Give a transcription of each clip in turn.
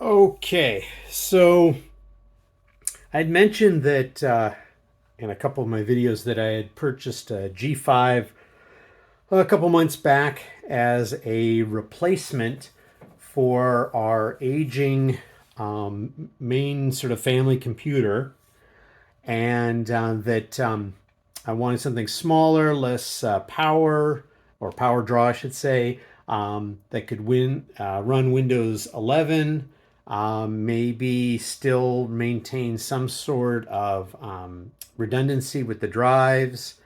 Okay, so I'd mentioned that in a couple of my videos that I had purchased a G5 a couple months back as a replacement for our aging main sort of family computer, and that I wanted something smaller, less power or power draw, I should say, that could run Windows 11, maybe still maintain some sort of redundancy with the drives,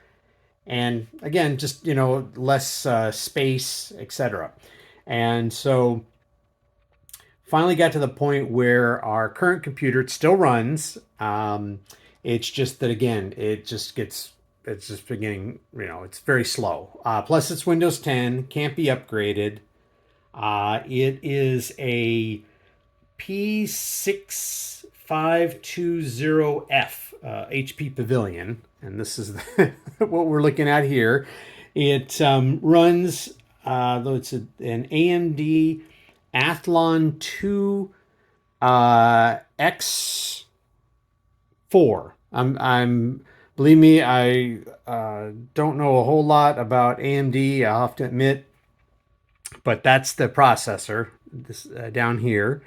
and again, just less space, etc. And so finally got to the point where our current computer, it still runs. It's just that again, it's just beginning, it's very slow. Plus, it's Windows 10, can't be upgraded. It is a P6520F HP Pavilion, and this is what we're looking at here. It runs, though it's an AMD Athlon 2 X4. Believe me, I don't know a whole lot about AMD, I'll have to admit, but that's the processor this down here.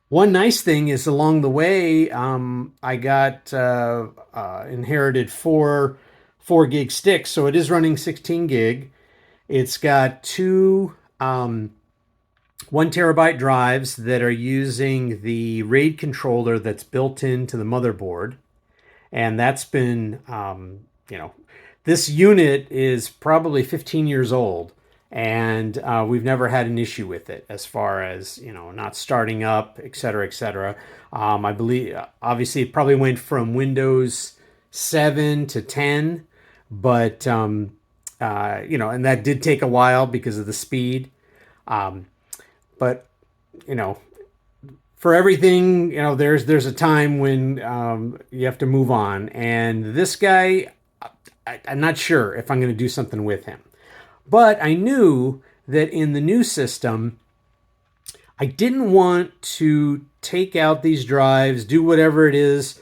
One nice thing is along the way, I got inherited four gig sticks, so it is running 16 gig. It's got two 1 terabyte drives that are using the RAID controller that's built into the motherboard, and that's been this unit is probably 15 years old, and we've never had an issue with it as far as not starting up, et cetera, et cetera. I believe obviously it probably went from Windows 7 to 10, but and that did take a while because of the speed. But you know, for everything, there's a time when you have to move on, and this guy, I'm not sure if I'm going to do something with him. But I knew that in the new system, I didn't want to take out these drives, do whatever it is,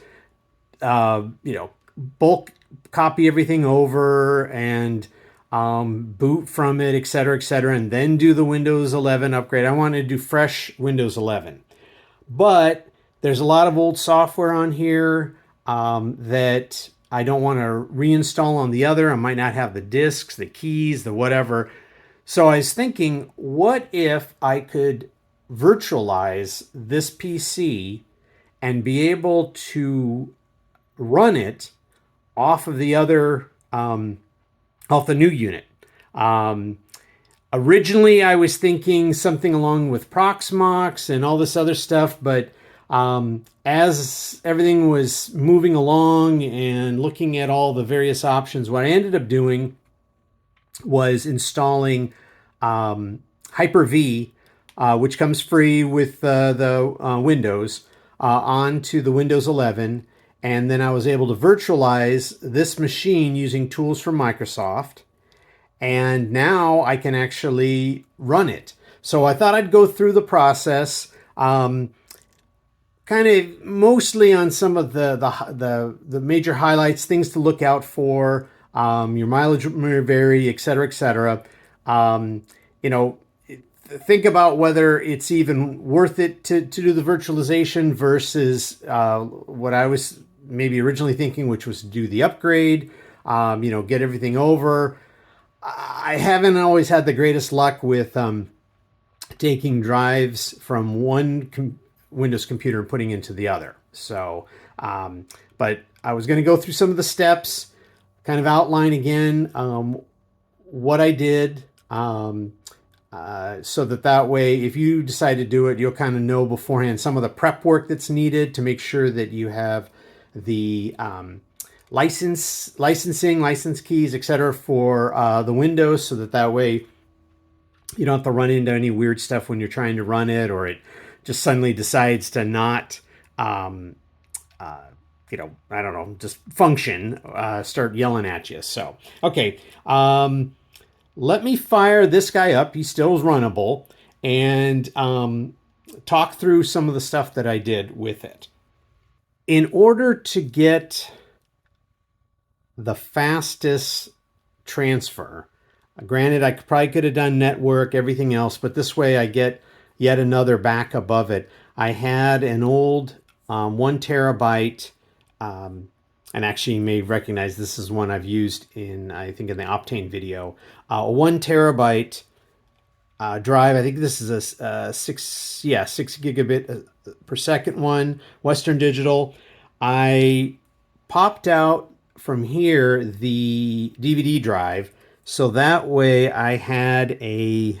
bulk copy everything over and boot from it, et cetera, and then do the Windows 11 upgrade. I wanted to do fresh Windows 11. But there's a lot of old software on here that I don't want to reinstall on the other. I might not have the disks, the keys, the whatever. So I was thinking, what if I could virtualize this PC and be able to run it off of the other, off the new unit? Originally, I was thinking something along with Proxmox and all this other stuff, but as everything was moving along and looking at all the various options, what I ended up doing was installing Hyper-V, which comes free with the Windows, onto the Windows 11. And then I was able to virtualize this machine using tools from Microsoft. And now I can actually run it. So I thought I'd go through the process, kind of mostly on some of the major highlights, things to look out for. Your mileage may vary, et cetera, et cetera. Think about whether it's even worth it to do the virtualization versus what I was maybe originally thinking, which was to do the upgrade, get everything over. I haven't always had the greatest luck with taking drives from one Windows computer and putting into the other. So, but I was going to go through some of the steps, kind of outline again what I did, so that way, if you decide to do it, you'll kind of know beforehand some of the prep work that's needed to make sure that you have the license keys, etc., for the Windows, so that way you don't have to run into any weird stuff when you're trying to run it, or it just suddenly decides to not, I don't know, just function, start yelling at you. So, okay, let me fire this guy up. He still is runnable, and talk through some of the stuff that I did with it. In order to get the fastest transfer, granted, I probably could have done network, everything else, but this way I get yet another back above it. I had an old 1 terabyte, and actually you may recognize this is one I've used in, I think, in the Optane video. A 1 terabyte drive. I think this is a 6 gigabit per second one, Western Digital. I popped out from here the DVD drive, so that way I had a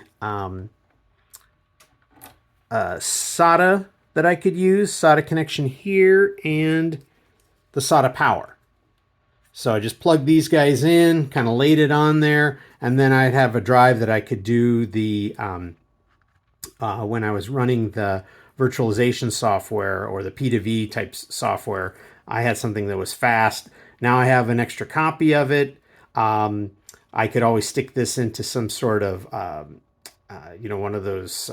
SATA that I could use, SATA connection here, and the SATA power. So I just plugged these guys in, kind of laid it on there, and then I'd have a drive that I could do the, when I was running the virtualization software or the P2V type software, I had something that was fast. Now I have an extra copy of it. I could always stick this into some sort of, one of those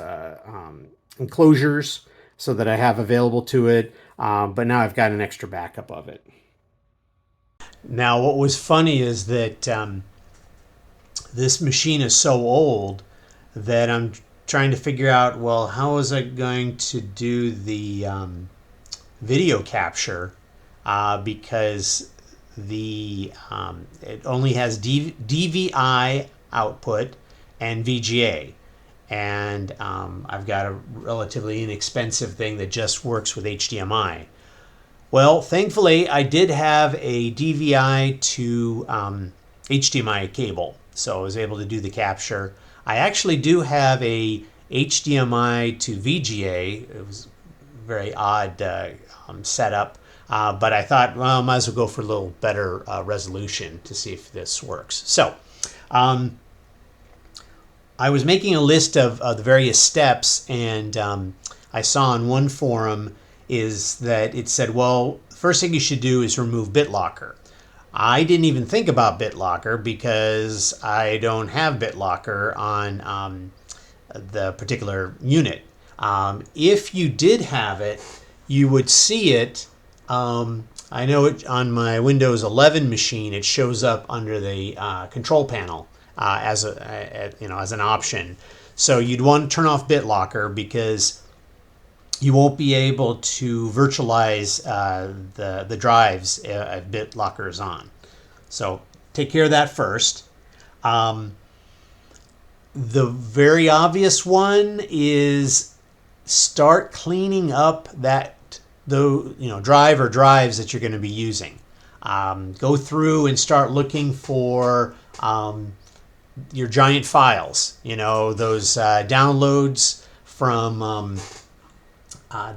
enclosures so that I have available to it. But now I've got an extra backup of it. Now, what was funny is that this machine is so old that I'm trying to figure out, well, how is I going to do the video capture because it only has DVI output and VGA. And I've got a relatively inexpensive thing that just works with HDMI. Well, thankfully, I did have a DVI to HDMI cable, so I was able to do the capture. I actually do have a HDMI to VGA. It was a very odd setup, but I thought, well, I might as well go for a little better resolution to see if this works. So I was making a list of the various steps, and I saw on one forum is that it said, well, first thing you should do is remove BitLocker. I didn't even think about BitLocker because I don't have BitLocker on the particular unit. If you did have it, you would see it. I know it on my Windows 11 machine. It shows up under the control panel as an option. So you'd want to turn off BitLocker because you won't be able to virtualize the drives if BitLocker is on. So take care of that first. The very obvious one is start cleaning up drive or drives that you're going to be using. Go through and start looking for your giant files. Those downloads from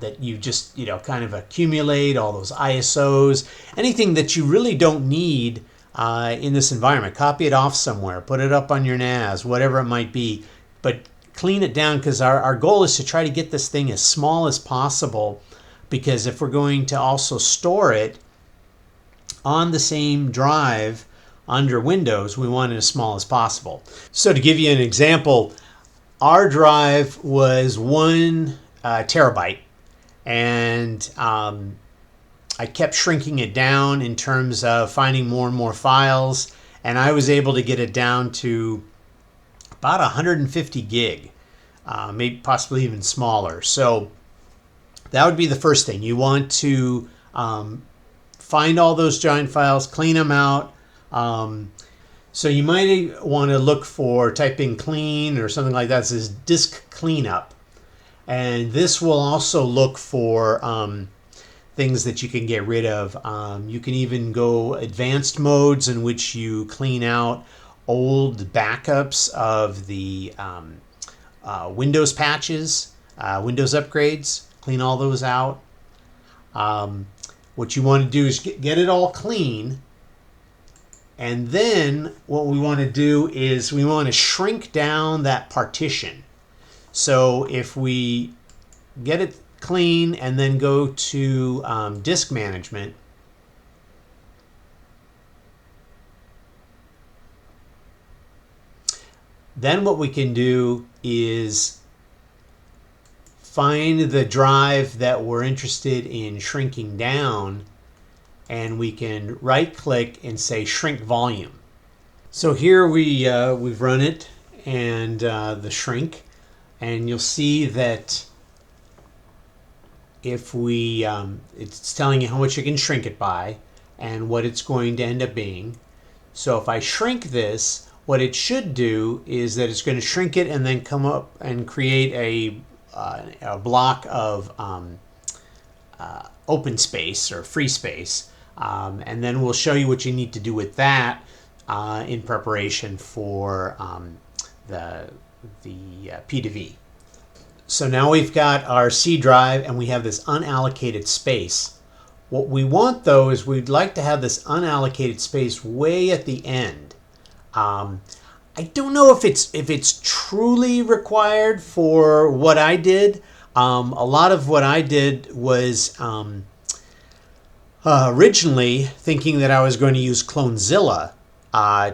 that you just kind of accumulate, all those ISOs, anything that you really don't need in this environment. Copy it off somewhere, put it up on your NAS, whatever it might be, but clean it down, because our goal is to try to get this thing as small as possible, because if we're going to also store it on the same drive under Windows, we want it as small as possible. So to give you an example, our drive was 1 terabyte, and I kept shrinking it down in terms of finding more and more files, and I was able to get it down to about 150 gig, maybe possibly even smaller. So that would be the first thing. You want to find all those giant files, clean them out. So you might want to look for, type in clean or something like that. It says disk cleanup. And this will also look for things that you can get rid of. You can even go advanced modes in which you clean out old backups of the Windows patches, Windows upgrades, clean all those out. What you want to do is get it all clean. And then what we want to do is we want to shrink down that partition. So if we get it clean and then go to disk management, then what we can do is find the drive that we're interested in shrinking down, and we can right click and say shrink volume. So here we've run it and the shrink, and you'll see that if we it's telling you how much you can shrink it by and what it's going to end up being. So if I shrink this, what it should do is that it's going to shrink it and then come up and create a block of open space or free space, and then we'll show you what you need to do with that in preparation for the P2V. So now we've got our C drive and we have this unallocated space. What we want though is we'd like to have this unallocated space way at the end. I don't know if it's truly required for what I did. A lot of what I did was originally thinking that I was going to use Clonezilla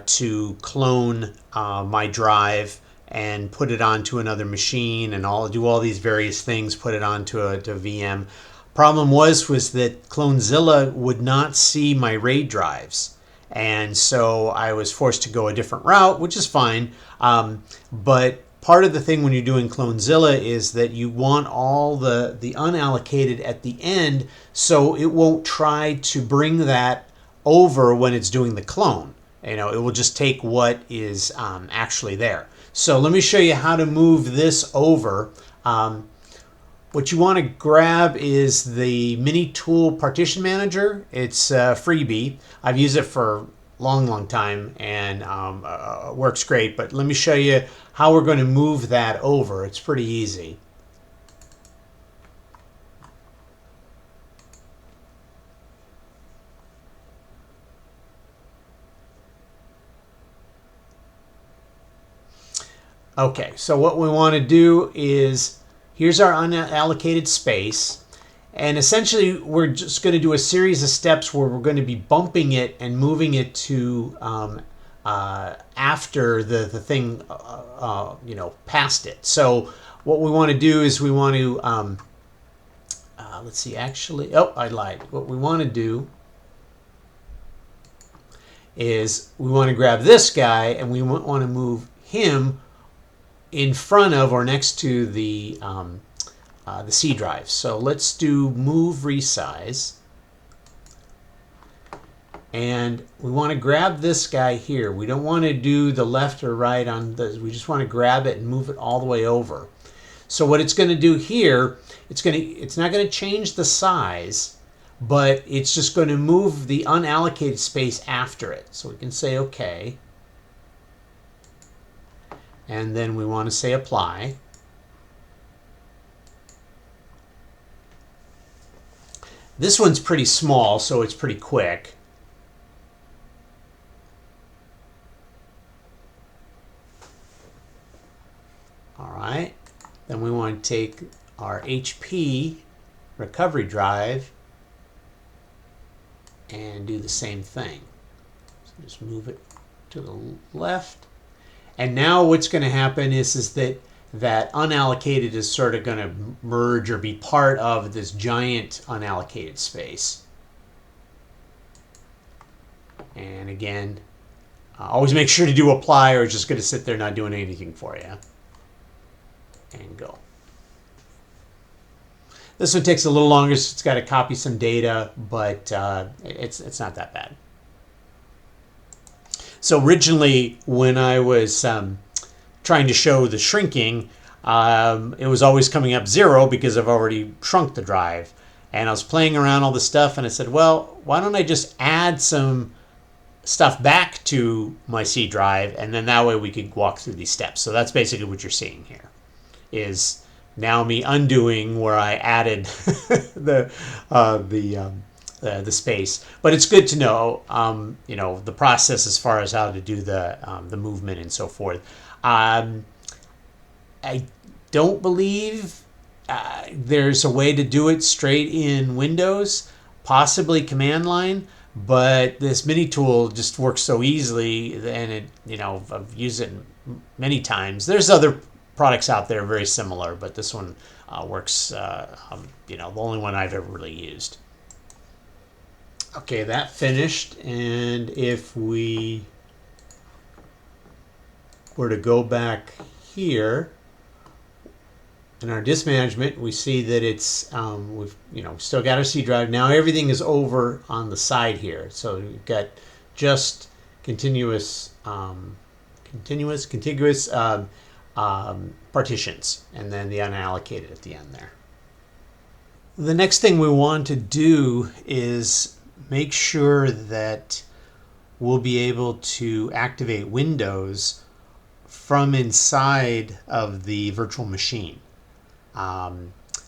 to clone my drive and put it onto another machine and do all these various things, put it onto a VM. Problem was that Clonezilla would not see my RAID drives. And so I was forced to go a different route, which is fine. But part of the thing when you're doing Clonezilla is that you want all the unallocated at the end, so it won't try to bring that over when it's doing the clone. You know, it will just take what is actually there. So let me show you how to move this over. What you want to grab is the Mini Tool Partition Manager. It's a freebie. I've used it for a long time and works great. But let me show you how we're going to move that over. It's pretty easy. Okay, so what we want to do is, here's our unallocated space, and essentially we're just going to do a series of steps where we're going to be bumping it and moving it to after the thing, you know, past it. So what we want to do is we want to, let's see, actually, oh, I lied. What we want to do is we want to grab this guy and we want to move him in front of or next to the C drive. So let's do move resize, and we want to grab this guy here. We don't want to do the left or right on this. We just want to grab it and move it all the way over. So what it's going to do here, it's not going to change the size, but it's just going to move the unallocated space after it. So we can say okay. And then we want to say apply. This one's pretty small, so it's pretty quick. All right. Then we want to take our HP recovery drive and do the same thing. So just move it to the left. And now what's going to happen is that unallocated is sort of going to merge or be part of this giant unallocated space. And again, always make sure to do apply, or it's just going to sit there not doing anything for you. And go. This one takes a little longer, so it's got to copy some data, but it's not that bad. So originally, when I was trying to show the shrinking, it was always coming up 0 because I've already shrunk the drive. And I was playing around all this stuff, and I said, well, why don't I just add some stuff back to my C drive, and then that way we could walk through these steps. So that's basically what you're seeing here, is now me undoing where I added the space. But it's good to know, you know, the process as far as how to do the movement and so forth. I don't believe there's a way to do it straight in Windows, possibly command line, but this mini tool just works so easily, and it, you know, I've used it many times. There's other products out there are very similar, but this one works, the only one I've ever really used. Okay, that finished, and if we were to go back here in our disk management, we see that it's we've still got our C drive. Now everything is over on the side here, so we've got just contiguous partitions, and then the unallocated at the end there. The next thing we want to do is make sure that we'll be able to activate Windows from inside of the virtual machine.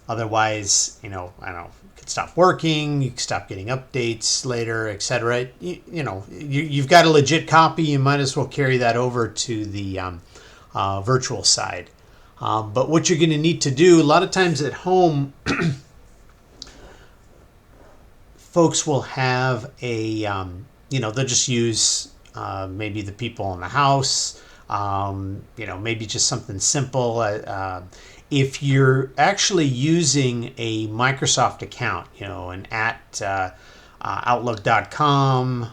Otherwise, I don't know, it could stop working, you could stop getting updates later, etc. You've got a legit copy, you might as well carry that over to the virtual side. But what you're going to need to do, a lot of times at home, folks will have a, they'll just use maybe the people in the house, maybe just something simple. If you're actually using a Microsoft account, an at Outlook.com,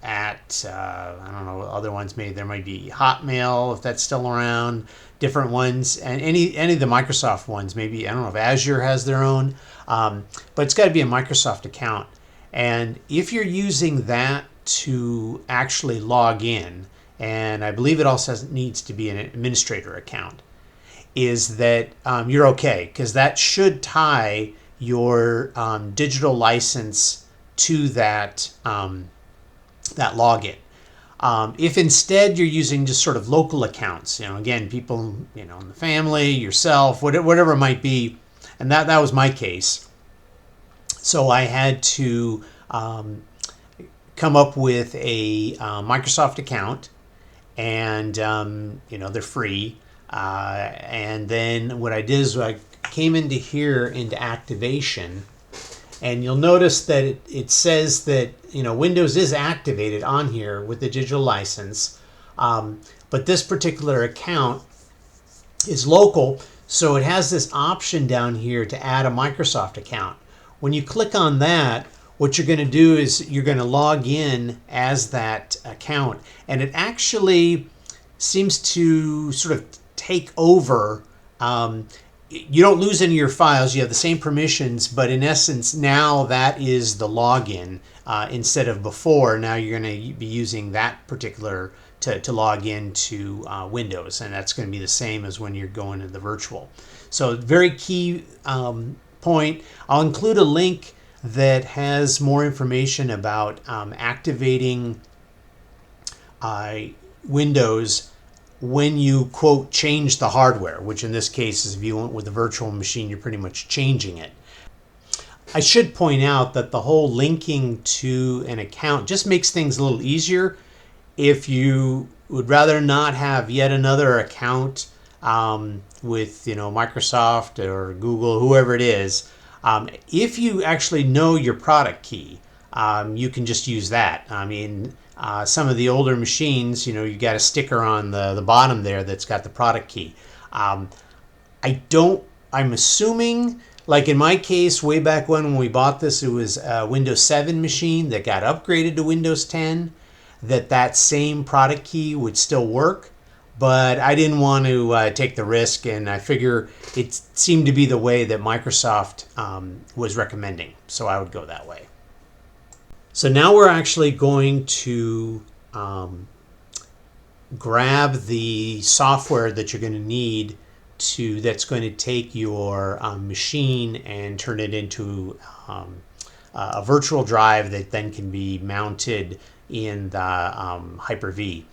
at I don't know, other ones, maybe there might be Hotmail if that's still around, different ones, and any of the Microsoft ones, maybe, I don't know if Azure has their own, but it's got to be a Microsoft account. And if you're using that to actually log in, and I believe it also needs to be an administrator account, is that you're okay, because that should tie your digital license to that that login. If instead you're using just sort of local accounts, again, people, in the family, yourself, whatever it might be, and that was my case. So I had to come up with a Microsoft account, and they're free. And then what I did is I came into here into activation, and you'll notice that it says that Windows is activated on here with the digital license, but this particular account is local, so it has this option down here to add a Microsoft account. When you click on that, what you're going to do is you're going to log in as that account, and it actually seems to sort of take over. You don't lose any of your files, you have the same permissions, but in essence now that is the login instead of before. Now you're going to be using that particular to log into Windows, and that's going to be the same as when you're going to the virtual. So very key point. I'll include a link that has more information about activating Windows when you, quote, change the hardware, which in this case is if you went with the virtual machine, you're pretty much changing it. I should point out that the whole linking to an account just makes things a little easier. If you would rather not have yet another account with Microsoft or Google, whoever it is, if you actually know your product key, you can just use that. I mean, some of the older machines, you got a sticker on the bottom there that's got the product key. I'm assuming, like in my case, way back when we bought this, it was a Windows 7 machine that got upgraded to Windows 10, that same product key would still work. But I didn't want to take the risk, and I figure it seemed to be the way that Microsoft was recommending, so I would go that way. So now we're actually going to grab the software that you're going to need that's going to take your machine and turn it into a virtual drive that then can be mounted in the Hyper-V.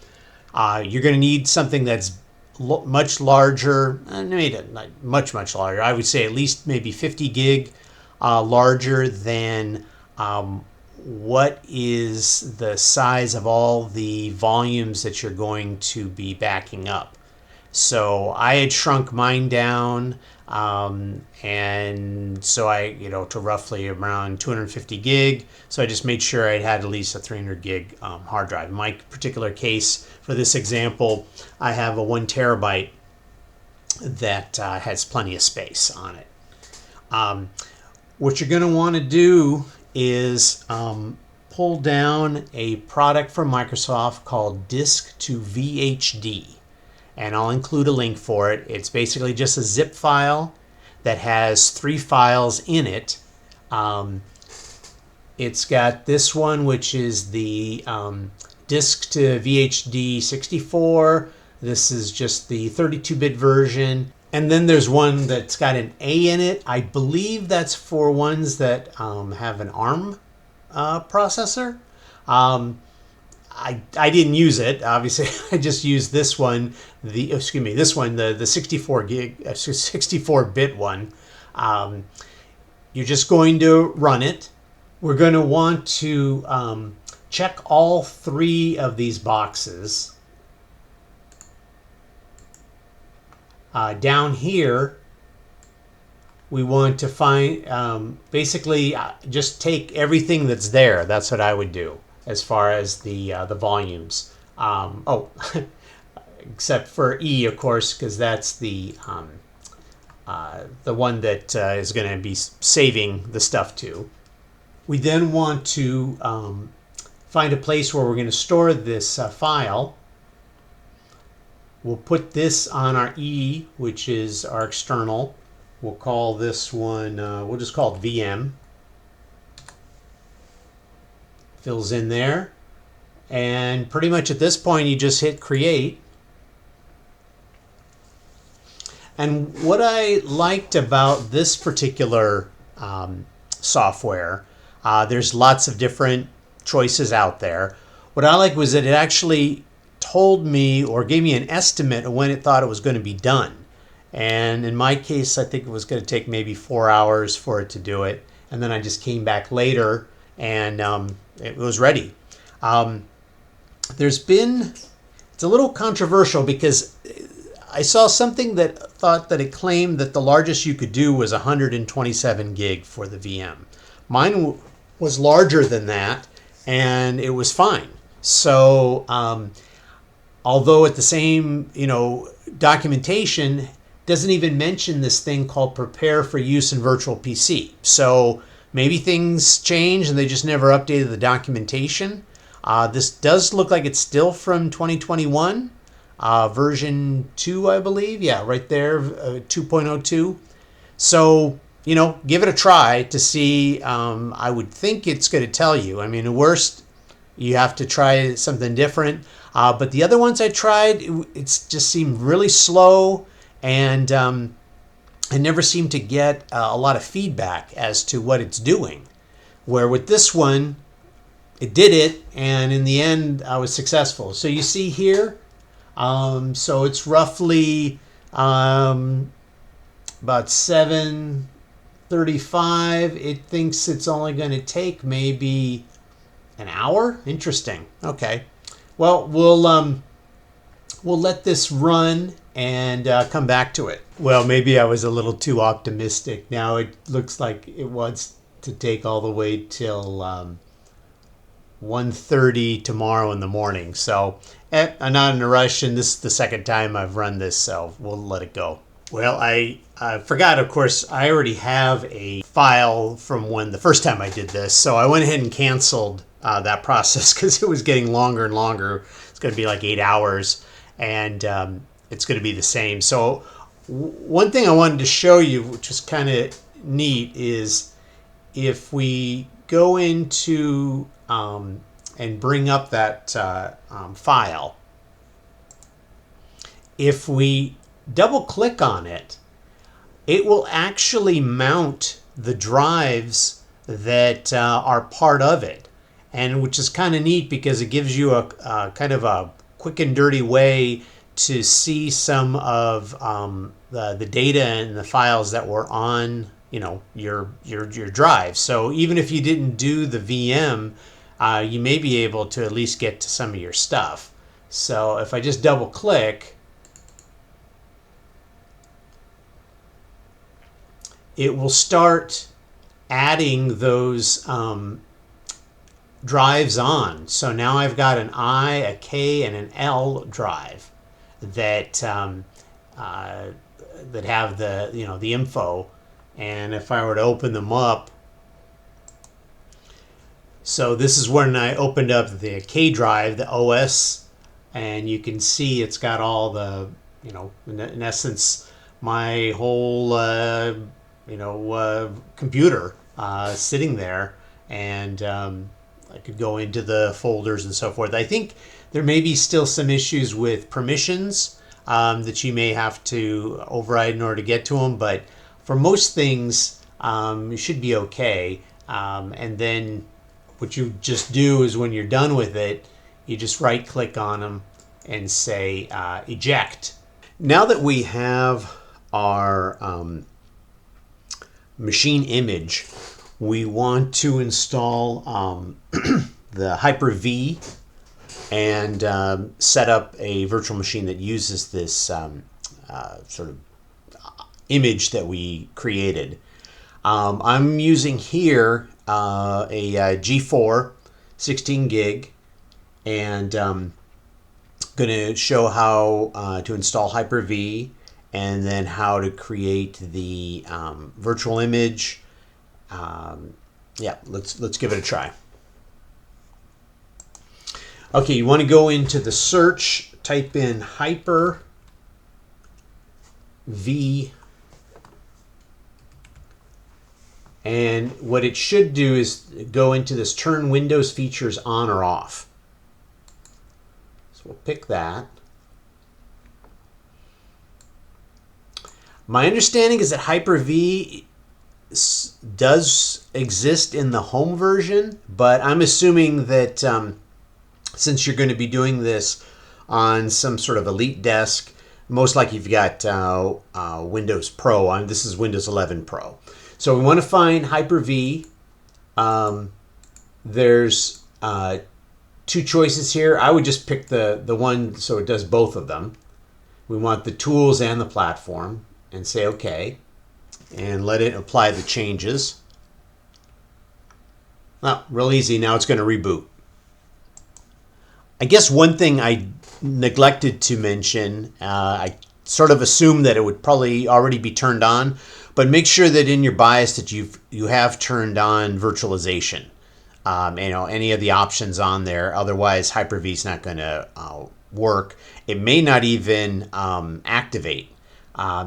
You're going to need something that's much larger, maybe not much larger. I would say at least maybe 50 gig larger than what is the size of all the volumes that you're going to be backing up. So I had shrunk mine down, and so I, to roughly around 250 gig. So I just made sure I had at least a 300 gig hard drive. In my particular case, for this example, I have a 1 terabyte that has plenty of space on it. What you're going to want to do is pull down a product from Microsoft called Disk to VHD. And I'll include a link for it. It's basically just a zip file that has 3 files in it. It's got this one, which is the Disk to VHD 64. This is just the 32-bit version. And then there's one that's got an A in it. I believe that's for ones that have an ARM processor. I didn't use it, obviously. I just used this one, the 64-bit one. You're just going to run it. We're going to want to check all 3 of these boxes. Down here, we want to find, basically, just take everything that's there. That's what I would do as far as the volumes. Except for E, of course, because that's the one that is going to be saving the stuff to. We then want to find a place where we're going to store this file. We'll put this on our E, which is our external. We'll call this one, we'll just call it VM. Fills in there. And pretty much at this point, you just hit create. And what I liked about this particular software, there's lots of different choices out there. What I liked was that it actually told me or gave me an estimate of when it thought it was going to be done. And in my case, I think it was going to take maybe 4 hours for it to do it. And then I just came back later and it was ready. It's a little controversial because I saw something that thought that it claimed that the largest you could do was 127 gig for the VM. Mine was larger than that and it was fine. So, although at the same, documentation doesn't even mention this thing called prepare for use in virtual PC. So maybe things change and they just never updated the documentation. This does look like it's still from 2021, version 2, I believe. Yeah, right there, 2.02. So, give it a try to see. I would think it's going to tell you. I mean, at worst, you have to try something different. But the other ones I tried, it just seemed really slow, and I never seemed to get a lot of feedback as to what it's doing. Where with this one, it did it, and in the end, I was successful. So you see here, so it's roughly about 7:35. It thinks it's only going to take maybe an hour. Interesting. Okay. Well, we'll let this run and come back to it. Well, maybe I was a little too optimistic. Now it looks like it wants to take all the way till 1:30 tomorrow in the morning. So I'm not in a rush, and this is the second time I've run this, so we'll let it go. Well, I forgot, of course, I already have a file from when the first time I did this, so I went ahead and canceled that process because it was getting longer and longer. It's going to be like 8 hours, and it's going to be the same. So one thing I wanted to show you, which is kind of neat, is if we go into and bring up that file, if we double click on it, it will actually mount the drives that are part of it, and which is kind of neat because it gives you a kind of a quick and dirty way to see some of the data and the files that were on your drive. So even if you didn't do the VM, you may be able to at least get to some of your stuff. So if I just double click, it will start adding those drives on. So now I've got an I, a K, and an L drive that that have the the info. And if I were to open them up, so this is when I opened up the K drive, the OS, and you can see it's got all the, in essence, my whole, computer sitting there. And I could go into the folders and so forth. I think there may be still some issues with permissions that you may have to override in order to get to them, but for most things, you should be okay. And then what you just do is when you're done with it, you just right click on them and say eject. Now that we have our machine image, we want to install the Hyper-V and set up a virtual machine that uses this sort of image that we created. I'm using here a G4 16 gig, and going to show how to install Hyper-V and then how to create the virtual image. Yeah, let's give it a try. Okay, you want to go into the search, type in Hyper-V, and what it should do is go into this turn Windows features on or off. So we'll pick that. My understanding is that Hyper-V does exist in the home version, but I'm assuming that since you're going to be doing this on some sort of EliteDesk, most likely you've got Windows Pro. This is Windows 11 Pro. So we want to find Hyper-V. There's two choices here. I would just pick the one so it does both of them. We want the tools and the platform, and say OK, and let it apply the changes. Oh, real easy. Now it's going to reboot. I guess one thing I neglected to mention, I sort of assumed that it would probably already be turned on, but make sure that in your BIOS that you have turned on virtualization. Any of the options on there. Otherwise, Hyper-V is not going to work. It may not even activate.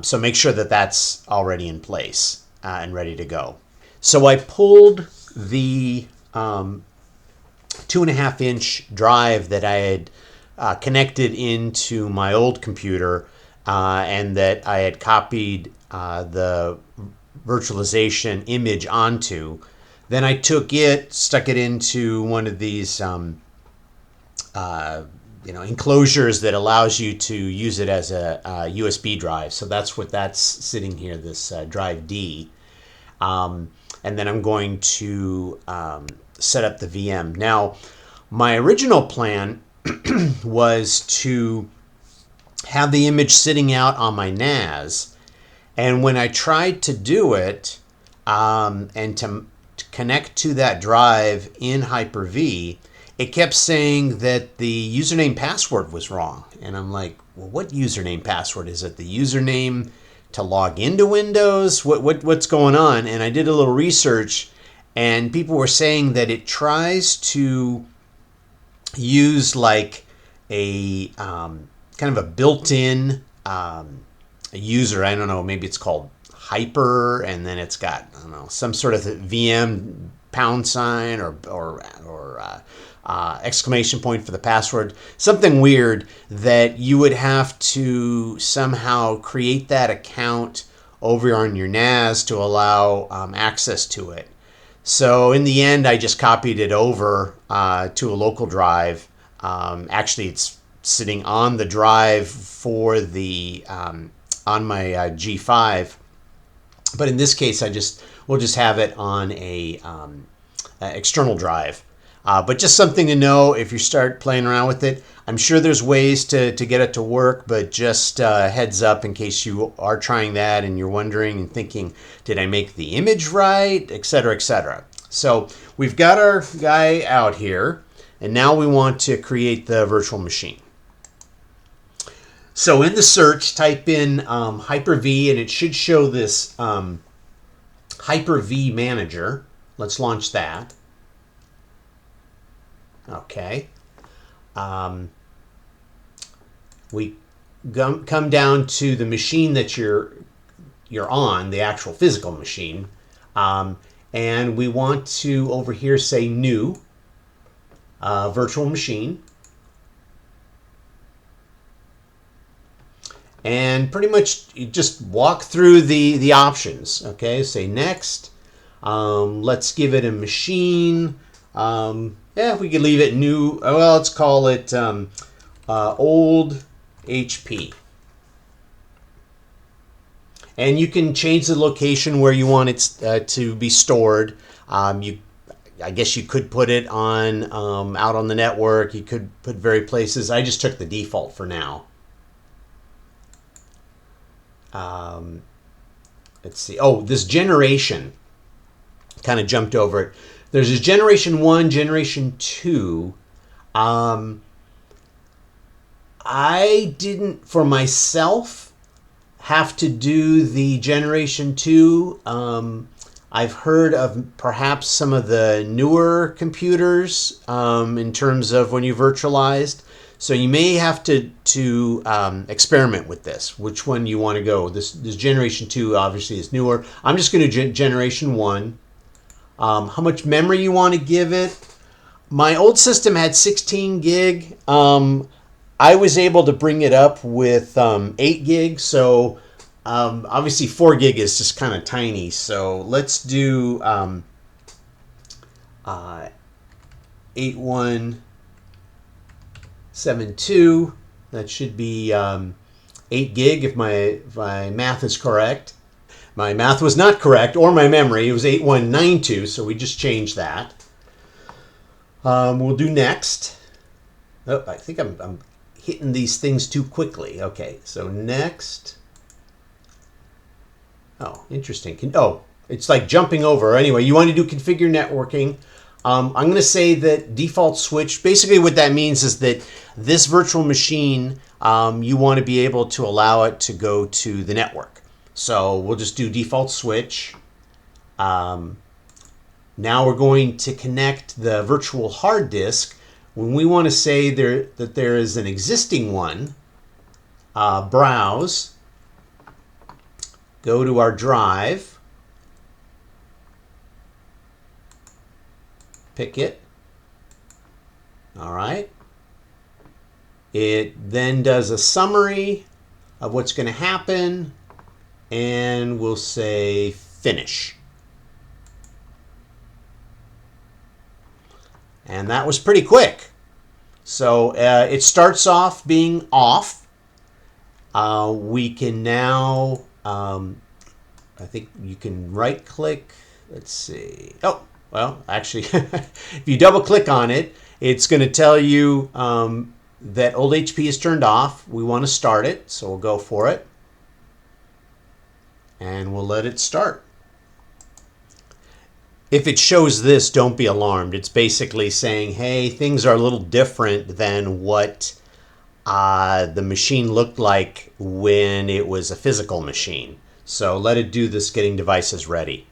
So make sure that that's already in place and ready to go. So I pulled the 2.5-inch drive that I had connected into my old computer and that I had copied the virtualization image onto. Then I took it, stuck it into one of these enclosures that allows you to use it as a USB drive. So that's what that's sitting here, this drive D. And then I'm going to set up the VM. Now, my original plan was to have the image sitting out on my NAS. And when I tried to do it and to connect to that drive in Hyper-V, it kept saying that the username password was wrong. And I'm like, well, what username password? Is it the username to log into Windows? What's going on? And I did a little research, and people were saying that it tries to use like a kind of a built-in user. I don't know, maybe it's called Hyper, and then it's got, I don't know, some sort of VM # or exclamation point for the password, something weird that you would have to somehow create that account over on your NAS to allow access to it. So in the end, I just copied it over to a local drive. Actually, it's sitting on the drive for the on my G5, but in this case, we'll just have it on a external drive. But just something to know if you start playing around with it. I'm sure there's ways to get it to work, but just heads up in case you are trying that and you're wondering and thinking, did I make the image right, etc., etc. So we've got our guy out here, and now we want to create the virtual machine. So in the search, type in Hyper-V, and it should show this Hyper-V Manager. Let's launch that. Okay. We come down to the machine that you're on, the actual physical machine, and we want to over here say New Virtual Machine. And pretty much you just walk through the options. Okay, say next. Let's give it a machine. Yeah, we could leave it new. Well, let's call it old HP. And you can change the location where you want it to be stored. I guess you could put it on out on the network. You could put various places. I just took the default for now. Let's see. Oh, this generation, kind of jumped over it. There's a generation 1, generation 2. I didn't, for myself, have to do the generation 2. I've heard of perhaps some of the newer computers in terms of when you virtualized. So you may have to experiment with this, which one you want to go. This generation 2 obviously is newer. I'm just going to generation 1. How much memory you want to give it. My old system had 16 gig. I was able to bring it up with 8 gig. So obviously 4 gig is just kind of tiny. So let's do 8172. That should be 8 gig if my math is correct. My math was not correct, or my memory. It was 8192, so we just changed that. We'll do next. Oh, I think I'm hitting these things too quickly. Okay, so next. Oh, interesting. It's like jumping over. Anyway, you want to do configure networking. I'm going to say that default switch. Basically what that means is that this virtual machine, you want to be able to allow it to go to the network. So we'll just do default switch. Now we're going to connect the virtual hard disk. When we want to say that there is an existing one, browse, go to our drive, pick it. All right. It then does a summary of what's going to happen, and we'll say finish. And that was pretty quick. So it starts off being off. We can now, I think you can right click. Let's see. Oh, well, actually, if you double click on it, it's going to tell you that old HP is turned off. We want to start it, so we'll go for it. And we'll let it start. If it shows this, don't be alarmed. It's basically saying, hey, things are a little different than what the machine looked like when it was a physical machine. So let it do this getting devices ready.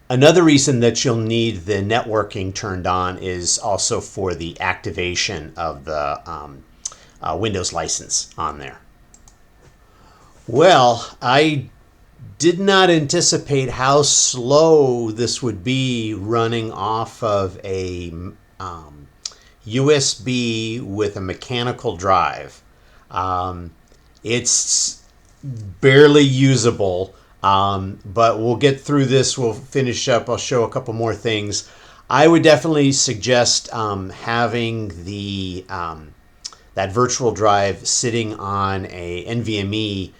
Another reason that you'll need the networking turned on is also for the activation of the Windows license on there. Well, I did not anticipate how slow this would be running off of a USB with a mechanical drive. It's barely usable, but we'll get through this. We'll finish up. I'll show a couple more things. I would definitely suggest having the that virtual drive sitting on a NVMe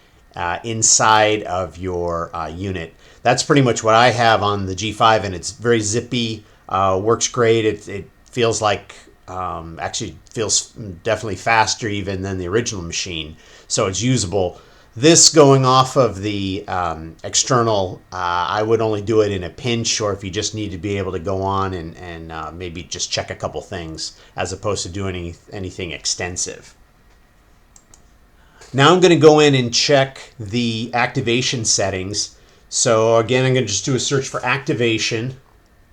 inside of your unit. That's pretty much what I have on the G5, and it's very zippy, works great. It feels like, actually feels definitely faster even than the original machine, so it's usable. This going off of the external, I would only do it in a pinch, or if you just need to be able to go on and maybe just check a couple things as opposed to doing anything extensive. Now I'm going to go in and check the activation settings. So again, I'm going to just do a search for activation.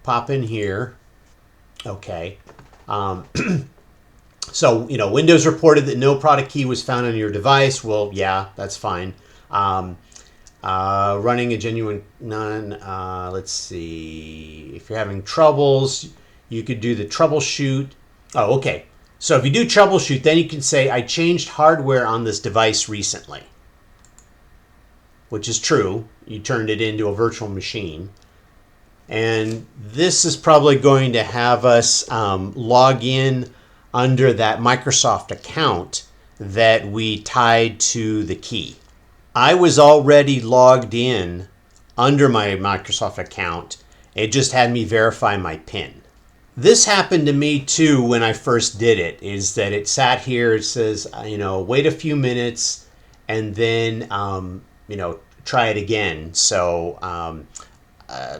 Pop in here. Okay. So, Windows reported that no product key was found on your device. Well, yeah, that's fine. Running a genuine none. Let's see. If you're having troubles, you could do the troubleshoot. Oh, okay. So if you do troubleshoot, then you can say, I changed hardware on this device recently, which is true. You turned it into a virtual machine. And this is probably going to have us log in under that Microsoft account that we tied to the key. I was already logged in under my Microsoft account. It just had me verify my PIN. This happened to me too when I first did it, is that it sat here, it says, wait a few minutes and then, try it again. So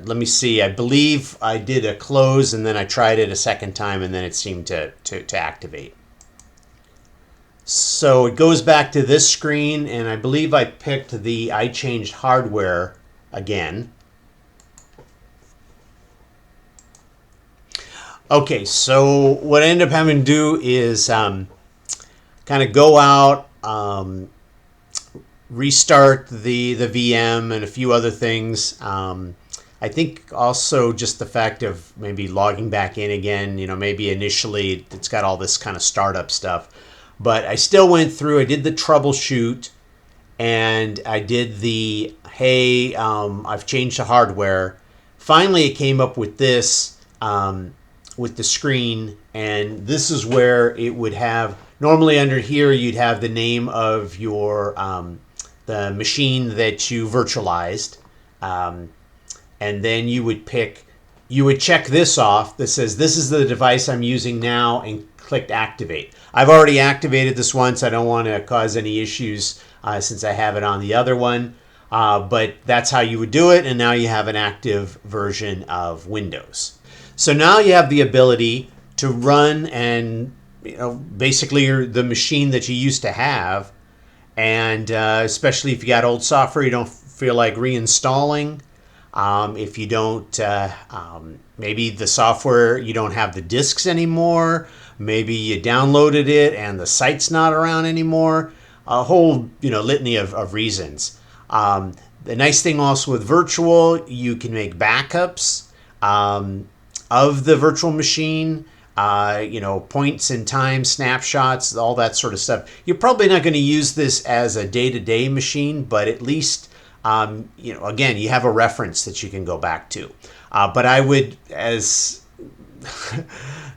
let me see. I believe I did a close and then I tried it a second time and then it seemed to activate. So it goes back to this screen and I believe I picked the I changed hardware again. Okay, so what I ended up having to do is kind of go out, restart the VM and a few other things. I think also just the fact of maybe logging back in again, maybe initially it's got all this kind of startup stuff. But I still went through, I did the troubleshoot, and I did the, hey, I've changed the hardware. Finally, it came up with this, with the screen, and this is where it would have, normally under here, you'd have the name of your, the machine that you virtualized. And then you would check this off that says, this is the device I'm using now, and click activate. I've already activated this once. I don't want to cause any issues since I have it on the other one. But that's how you would do it. And now you have an active version of Windows. So now you have the ability to run and, basically the machine that you used to have. And especially if you got old software, you don't feel like reinstalling. If you don't, maybe the software, you don't have the disks anymore. Maybe you downloaded it and the site's not around anymore. A whole, litany of reasons. The nice thing also with virtual, you can make backups of the virtual machine. Points in time, snapshots, all that sort of stuff. You're probably not going to use this as a day-to-day machine, but at least again, you have a reference that you can go back to. But I would, as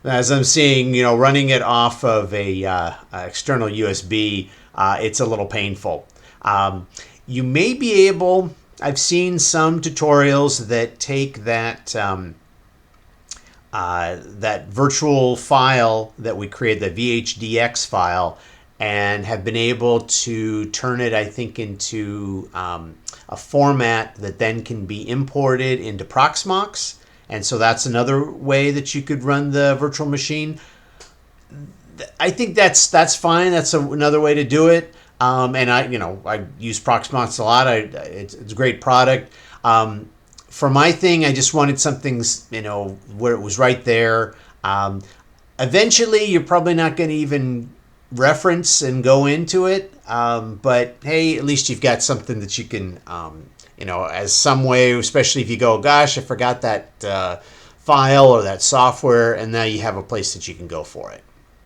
I'm seeing, running it off of a external USB, it's a little painful. You may be able, I've seen some tutorials that take that that virtual file that we created, the VHDX file, and have been able to turn it, I think, into a format that then can be imported into Proxmox. And so that's another way that you could run the virtual machine. I think that's fine. That's another way to do it. And I use Proxmox a lot. It's a great product. For my thing, I just wanted something, where it was right there. Eventually, you're probably not going to even reference and go into it. But hey, at least you've got something that you can, as some way, especially if you go, gosh, I forgot that file or that software, and now you have a place that you can go for it.